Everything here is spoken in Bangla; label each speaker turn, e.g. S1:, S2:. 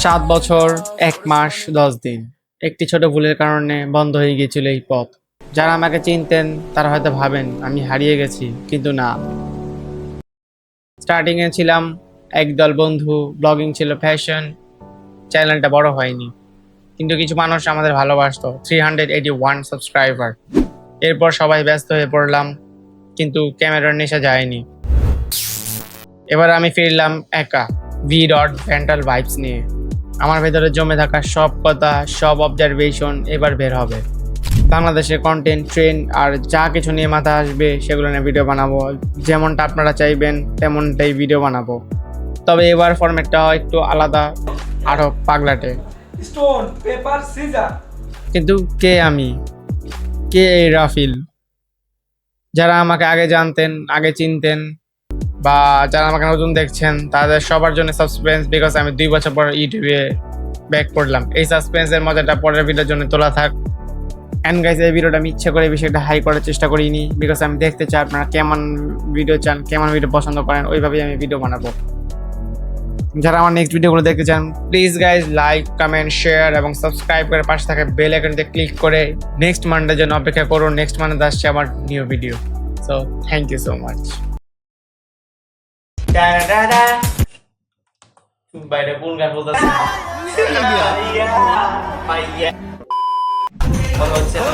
S1: 7 বছর 1 মাস 10 দিন একটি ছোট ভুলের কারণে বন্ধ হয়ে গিয়েছিল এই পথ। যারা আমাকে চিনতেন তারা হয়তো ভাবেন আমি হারিয়ে গেছি, কিন্তু না। স্টার্টিং এ ছিলাম একদল বন্ধু, ব্লগিং ছিল ফ্যাশন, চ্যানেলটা বড় হয়নি, কিন্তু কিছু মানুষ আমাদের ভালোবাসতো। 381 সাবস্ক্রাইবার। এরপর সবাই ব্যস্ত হয়ে পড়লাম, কিন্তু ক্যামেরার নেশা যায়নি। এবার আমি ফিরলাম একা, ভি ডট মেন্টাল ভাইবস নিয়ে। আমার ভেতরে জমে থাকা সব কথা, সব অবজারভেশন এবার বের হবে। বাংলাদেশের কন্টেন্ট, ট্রেন্ড আর যা কিছু নিয়ে মাথা আসবে সেগুলো নিয়ে ভিডিও বানাবো। যেমনটা আপনারা চাইবেন তেমনটাই ভিডিও বানাবো, তবে এবার ফরম্যাটটা একটু আলাদা, আরো পাগলাটে।
S2: Stone paper scissor.
S1: কিন্তু কে আমি, কে এই রাফিল? যারা আমাকে আগে জানতেন, আগে চিনতেন, বা যারা আমাকে নতুন দেখছেন, তাদের সবার জন্য সাসপেন্স, বিকজ আমি 2 বছর পর ইউটিউবে ব্যাক করলাম। এই সাসপেন্সের মজাটা পরের ভিডিওর জন্য তোলা থাক। অ্যান্ড গাইজ, এই ভিডিওটা আমি ইচ্ছে করে বিষয়টা হাই করার চেষ্টা করিনি, বিকজ আমি দেখতে চাই আপনারা কেমন ভিডিও চান, কেমন ভিডিও পছন্দ করেন, ওইভাবেই আমি ভিডিও বানাবো। যারা আমার নেক্সট ভিডিওগুলো দেখতে চান, please guys like, comment, share এবং সাবস্ক্রাইব করে পাশে থাকা বেল আইকনতে ক্লিক করে নেক্সট মানডের জন্য অপেক্ষা করুন। নেক্সট মানডে আসছে আমার new video. So thank you so much. বাইরে কোন গান বলতেছে? কথা হচ্ছে না।